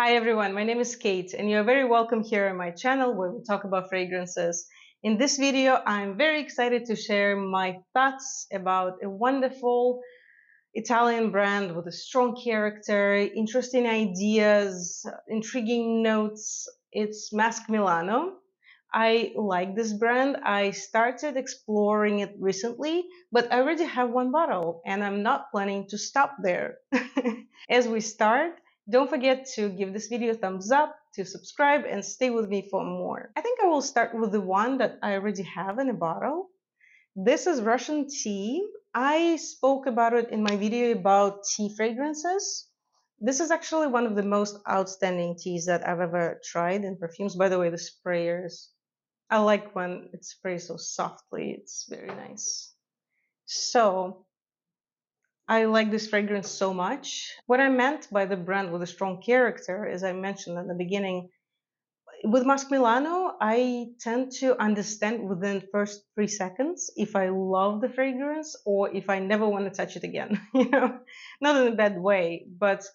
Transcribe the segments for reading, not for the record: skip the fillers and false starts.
Hi everyone, my name is Kate and you're very welcome here on my channel where we talk about fragrances. In this video, I'm very excited to share my thoughts about a wonderful Italian brand with a strong character, interesting ideas, intriguing notes. It's Masque Milano. I like this brand. I started exploring it recently, but I already have one bottle and I'm not planning to stop there. As we start, don't forget to give this video a thumbs up, to subscribe, and stay with me for more. I think I will start with the one that I already have in a bottle. This is Russian tea. I spoke about it in my video about tea fragrances. This is actually one of the most outstanding teas that I've ever tried in perfumes. By the way, the sprayers. I like when it sprays so softly. It's very nice. So, I like this fragrance so much. What I meant by the brand with a strong character, as I mentioned at the beginning, with Masque Milano, I tend to understand within first 3 seconds if I love the fragrance or if I never want to touch it again. Not in a bad way, but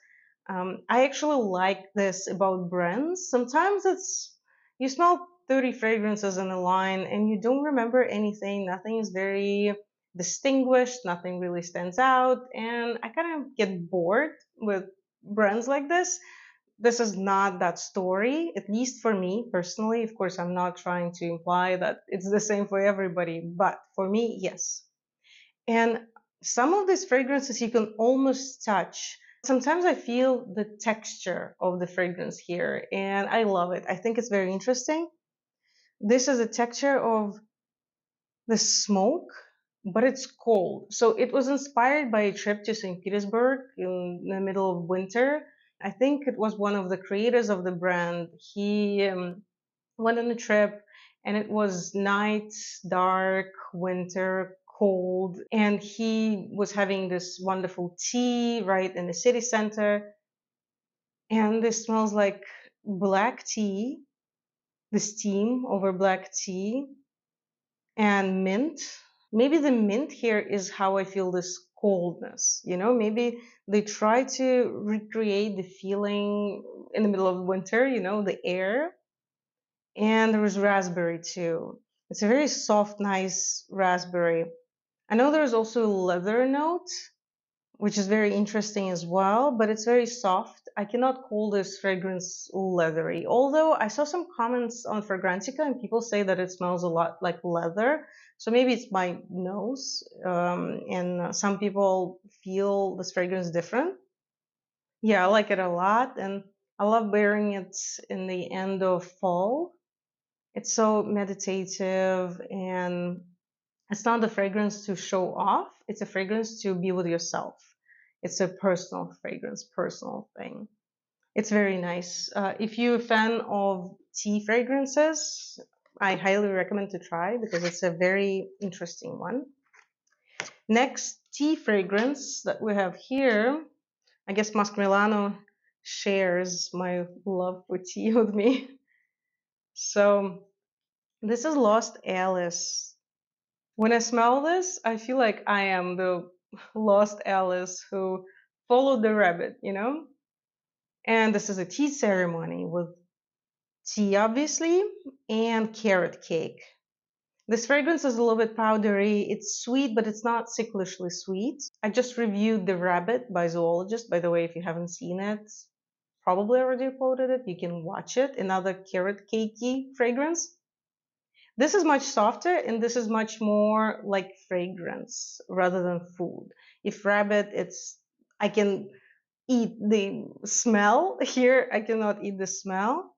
I actually like this about brands. Sometimes it's you smell 30 fragrances in a line and you don't remember anything. Nothing is very distinguished. Nothing really stands out, and I kind of get bored with brands like this is not that story, at least for me personally. Of course, I'm not trying to imply that it's the same for everybody, but for me, yes. And some of these fragrances you can almost touch. Sometimes I feel the texture of the fragrance here, and I love it. I think it's very interesting. This is a texture of the smoke, but it's cold. So it was inspired by a trip to St. Petersburg in the middle of winter. I think it was one of the creators of the brand. He went on a trip and it was night, dark, winter, cold, and he was having this wonderful tea right in the city center. And this smells like black tea, the steam over black tea and mint. Maybe the mint here is how I feel this coldness. Maybe they try to recreate the feeling in the middle of winter, the air. And there is raspberry too. It's a very soft, nice raspberry. I know there's also a leather note, which is very interesting as well, but it's very soft. I cannot call this fragrance leathery. Although I saw some comments on Fragrantica and people say that it smells a lot like leather. So maybe it's my nose, and some people feel this fragrance different. Yeah, I like it a lot, and I love wearing it in the end of fall. It's so meditative, and it's not a fragrance to show off. It's a fragrance to be with yourself. It's a personal fragrance, personal thing. It's very nice. If you're a fan of tea fragrances, I highly recommend to try because it's a very interesting one. Next tea fragrance that we have here, I guess Masque Milano shares my love for tea with me. So this is Lost Alice. When I smell this, I feel like I am the lost Alice who followed the rabbit. And this is a tea ceremony with tea, obviously, and carrot cake. This fragrance is a little bit powdery. It's sweet, but it's not sicklishly sweet. I just reviewed The Rabbit by Zoologist. By the way, if you haven't seen it, probably already uploaded it. You can watch it. Another carrot cakey fragrance. This is much softer and this is much more like fragrance rather than food. If rabbit, I can eat the smell. Here, I cannot eat the smell.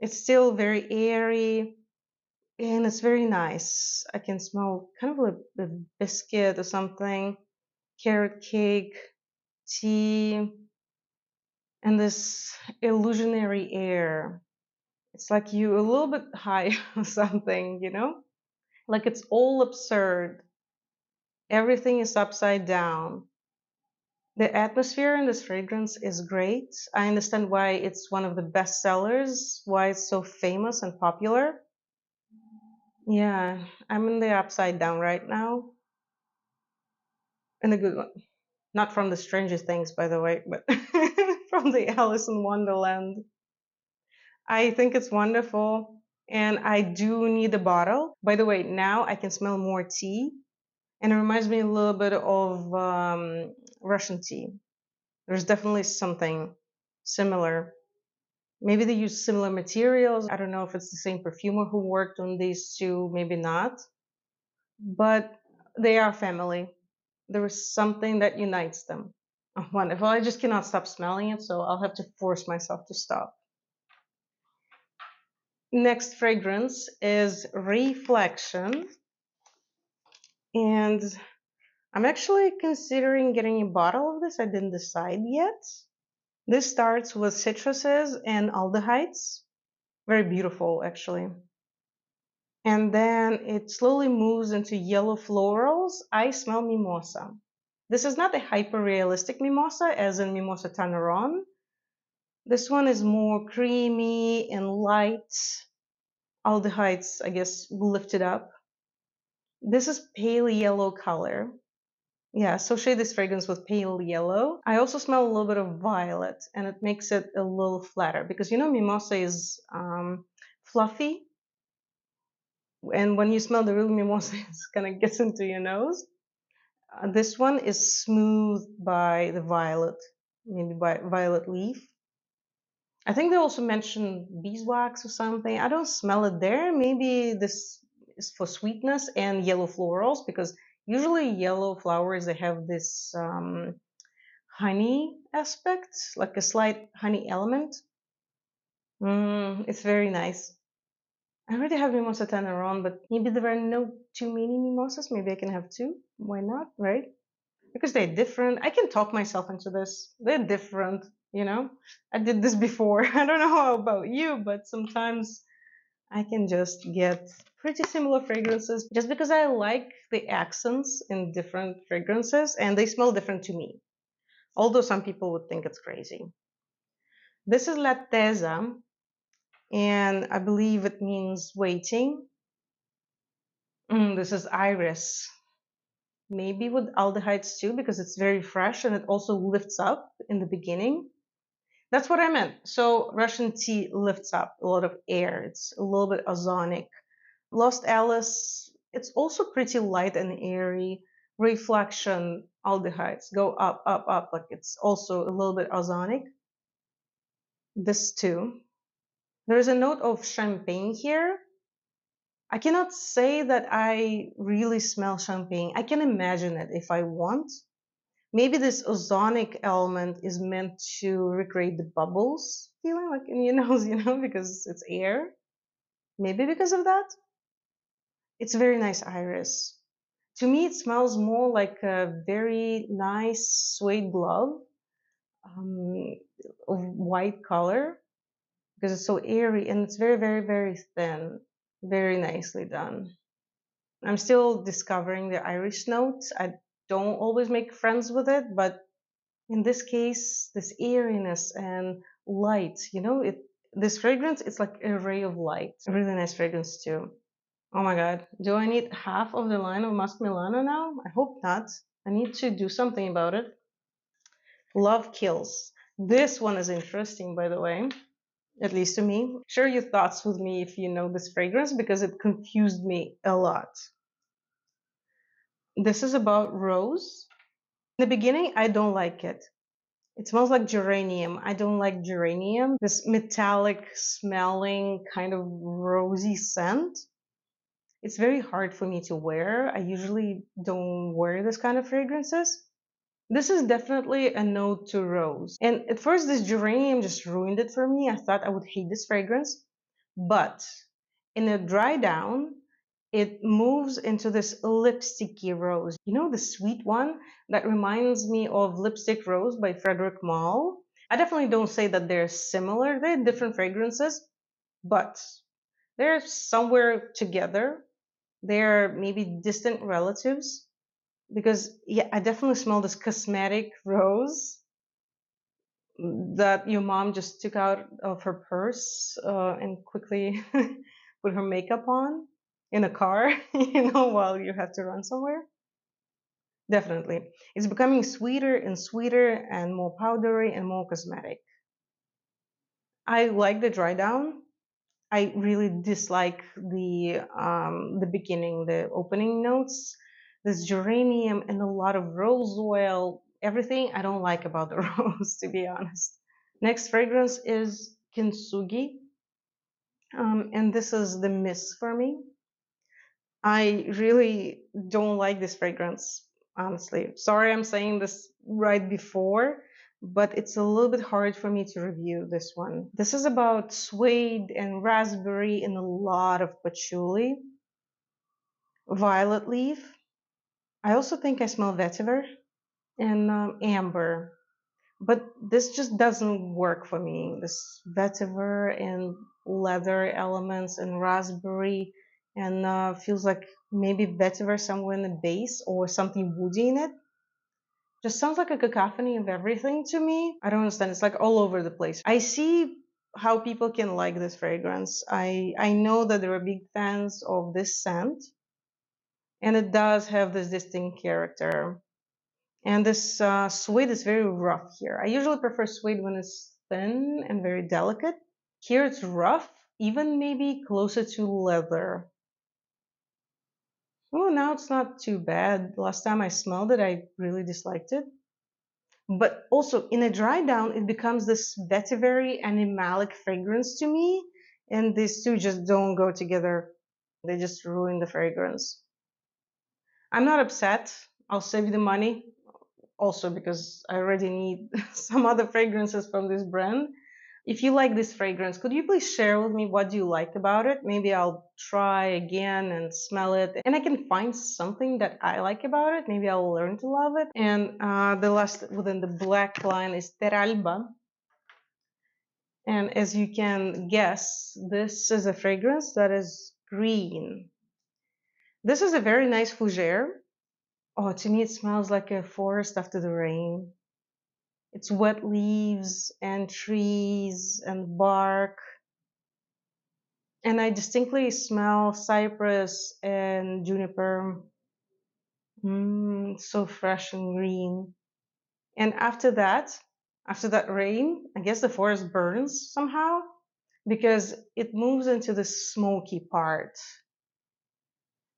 It's still very airy and it's very nice. I can smell kind of like a biscuit or something, carrot cake, tea, and this illusionary air. It's like you a little bit high or something. Like it's all absurd. Everything is upside down. The atmosphere in this fragrance is great. I understand why it's one of the best sellers, why it's so famous and popular. Yeah, I'm in the upside down right now. In a good one. Not from the Stranger Things, by the way, but from the Alice in Wonderland. I think it's wonderful, and I do need a bottle. By the way, now I can smell more tea, and it reminds me a little bit of Russian tea. There's definitely something similar. Maybe they use similar materials. I don't know if it's the same perfumer who worked on these two, maybe not, but they are family. There is something that unites them. Oh, wonderful. I just cannot stop smelling it, so I'll have to force myself to stop. Next fragrance is Ray-Flection, and I'm actually considering getting a bottle of this. I didn't decide yet. This starts with citruses and aldehydes. Very beautiful, actually. And then it slowly moves into yellow florals. I smell mimosa. This is not a hyper realistic mimosa, as in Mimosa Tanneron. This one is more creamy and light. Aldehydes, I guess, lifted up. This is pale yellow color. Yeah, associate this fragrance with pale yellow. I also smell a little bit of violet, and it makes it a little flatter because mimosa is fluffy, and when you smell the real mimosa, it kind of gets into your nose. This one is smoothed by the violet, maybe by violet leaf. I think they also mentioned beeswax or something. I don't smell it there. Maybe this is for sweetness and yellow florals because usually yellow flowers they have this honey aspect, like a slight honey element. It's very nice. I already have mimosa Tanneron, but maybe there are no too many mimosas. Maybe I can have two. Why not, right? Because they're different. I can talk myself into this. They're different. I did this before. I don't know how about you, but sometimes I can just get pretty similar fragrances just because I like the accents in different fragrances and they smell different to me. Although some people would think it's crazy. This is Lattanz, and I believe it means waiting. This is Iris. Maybe with aldehydes too, because it's very fresh and it also lifts up in the beginning. That's what I meant. So Russian tea lifts up a lot of air. It's a little bit ozonic. Lost Alice, it's also pretty light and airy. Ray-Flection aldehydes go up, up, up. Like it's also a little bit ozonic. This too. There is a note of champagne here. I cannot say that I really smell champagne. I can imagine it if I want. Maybe this ozonic element is meant to recreate the bubbles feeling like in your nose, because it's air. Maybe because of that. It's a very nice iris. To me, it smells more like a very nice suede glove um, of white color because it's so airy and it's very, very, very thin. Very nicely done. I'm still discovering the Irish notes. I don't always make friends with it, but in this case, this eeriness and light, this fragrance, it's like a ray of light. A really nice fragrance too. Oh my god, do I need half of the line of Masque Milano now? I hope not. I need to do something about it. Love Kills. This one is interesting, by the way, at least to me. Share your thoughts with me if you know this fragrance because it confused me a lot. This is about rose. In the beginning, I don't like it. It smells like geranium. I don't like geranium. This metallic smelling kind of rosy scent. It's very hard for me to wear. I usually don't wear this kind of fragrances. This is definitely a node to rose. And at first, this geranium just ruined it for me. I thought I would hate this fragrance. But in a dry down, it moves into this lipsticky rose. The sweet one that reminds me of Lipstick Rose by Frederic Malle. I definitely don't say that they're similar. They're different fragrances, but they're somewhere together. They're maybe distant relatives because yeah, I definitely smell this cosmetic rose that your mom just took out of her purse and quickly put her makeup on in a car, while you have to run somewhere. Definitely. It's becoming sweeter and sweeter and more powdery and more cosmetic. I like the dry down. I really dislike the beginning, the opening notes. There's geranium and a lot of rose oil. Everything I don't like about the rose, to be honest. Next fragrance is Kintsugi, and this is the miss for me. I really don't like this fragrance, honestly. Sorry, I'm saying this right before, but it's a little bit hard for me to review this one. This is about suede and raspberry and a lot of patchouli, violet leaf. I also think I smell vetiver and amber. But this just doesn't work for me. This vetiver and leather elements and raspberry and feels like maybe vetiver somewhere in the base or something woody in it. Just sounds like a cacophony of everything to me. I don't understand. It's like all over the place. I see how people can like this fragrance. I know that there are big fans of this scent, and it does have this distinct character. And this suede is very rough here. I usually prefer suede when it's thin and very delicate. Here it's rough, even maybe closer to leather. Oh, now it's not too bad. Last time I smelled it, I really disliked it. But also, in a dry down, it becomes this vetivery animalic fragrance to me. And these two just don't go together. They just ruin the fragrance. I'm not upset. I'll save you the money. Also because I already need some other fragrances from this brand. If you like this fragrance, could you please share with me what do you like about it? Maybe I'll try again and smell it, and I can find something that I like about it. Maybe I'll learn to love it. And the last within the black line is Teralba. And as you can guess, this is a fragrance that is green. This is a very nice fougere. Oh, to me, it smells like a forest after the rain. It's wet leaves and trees and bark. And I distinctly smell cypress and juniper. So fresh and green. And after that rain, I guess the forest burns somehow because it moves into the smoky part.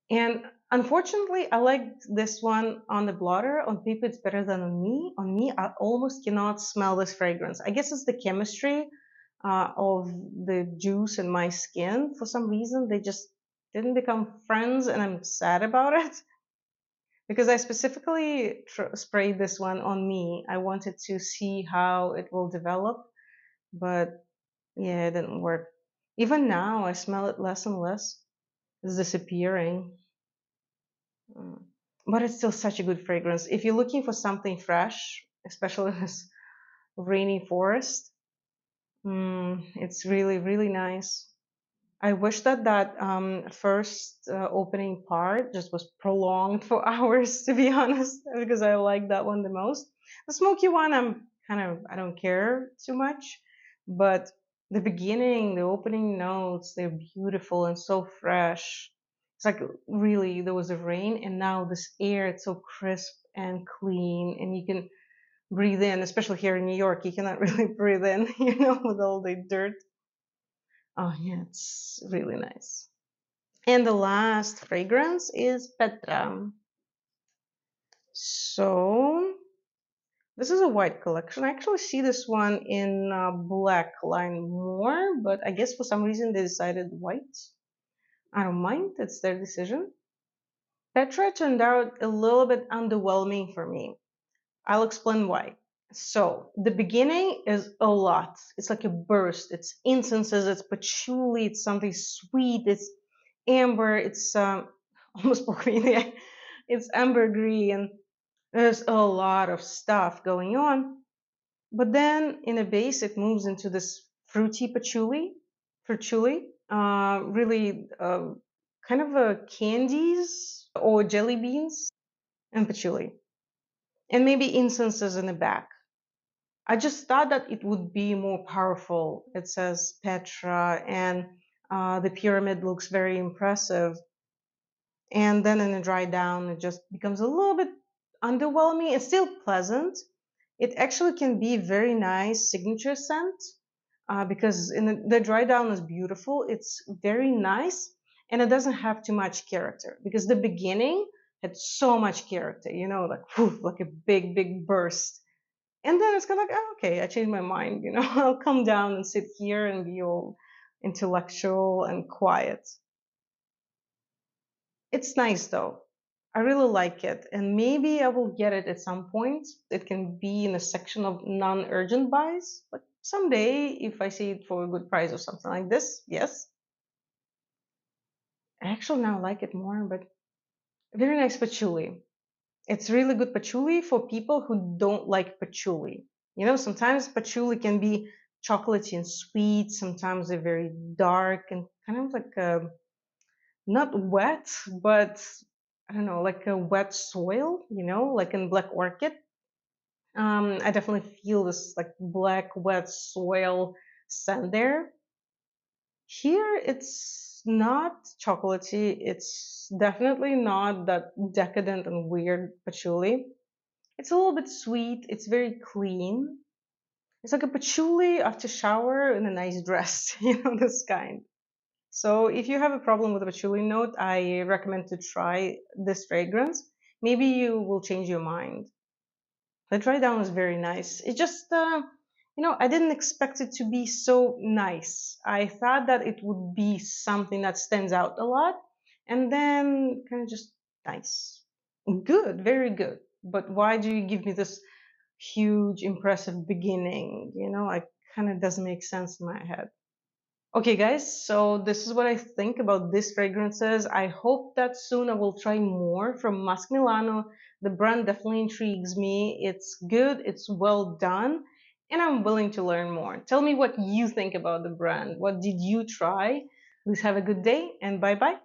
And unfortunately, I like this one on the blotter. On people, it's better than on me. On me, I almost cannot smell this fragrance. I guess it's the chemistry of the juice in my skin. For some reason, they just didn't become friends, and I'm sad about it because I specifically sprayed this one on me. I wanted to see how it will develop, but yeah, it didn't work. Even now, I smell it less and less. It's disappearing. Mm. But it's still such a good fragrance. If you're looking for something fresh, especially in this rainy forest, it's really, really nice. I wish that first opening part just was prolonged for hours, to be honest, because I like that one the most. The smoky one, I don't care too much, but the beginning, the opening notes, they're beautiful and so fresh. It's like really there was a rain, and now this air, it's so crisp and clean, and you can breathe in, especially here in New York, you cannot really breathe in, with all the dirt. Oh yeah, it's really nice. And the last fragrance is Petra. So this is a white collection. I actually see this one in black line more, but I guess for some reason they decided white. I don't mind. It's their decision. Petra turned out a little bit underwhelming for me. I'll explain why. So the beginning is a lot. It's like a burst. It's incenses. It's patchouli. It's something sweet. It's amber. It's almost spoke me in the eye. It's ambergris. There's a lot of stuff going on. But then in a base, it moves into this fruity patchouli, really kind of candies or jelly beans and patchouli, and maybe incenses in the back. I just thought that it would be more powerful. It says Petra, and the pyramid looks very impressive. And then in a dry down, it just becomes a little bit underwhelming. It's still pleasant. It actually can be very nice signature scent because in the dry down is beautiful. It's very nice and it doesn't have too much character because the beginning had so much character, you know, like whew, like a big burst. And then it's kind of like, oh, okay, I changed my mind, you know, I'll come down and sit here and be all intellectual and quiet. It's nice though. I really like it, and maybe I will get it at some point. It can be in a section of non-urgent buys, like someday if I see it for a good price or something like this. Yes, I actually now like it more, but very nice patchouli. It's really good patchouli for people who don't like patchouli. You know, sometimes patchouli can be chocolatey and sweet. Sometimes they're very dark and kind of like not wet, but I don't know, like a wet soil, you know, like in Black Orchid. I definitely feel this like black wet soil scent there. Here, it's not chocolatey. It's definitely not that decadent and weird patchouli. It's a little bit sweet. It's very clean. It's like a patchouli after shower in a nice dress, you know, this kind. So if you have a problem with the patchouli note, I recommend to try this fragrance. Maybe you will change your mind. The dry down is very nice. It just, you know, I didn't expect it to be so nice. I thought that it would be something that stands out a lot, and then kind of just nice. Good, very good. But why do you give me this huge, impressive beginning? You know, I kind of doesn't make sense in my head. Okay, guys, so this is what I think about these fragrances. I hope that soon I will try more from Masque Milano. The brand definitely intrigues me. It's good, it's well done, and I'm willing to learn more. Tell me what you think about the brand. What did you try? Please have a good day and bye bye.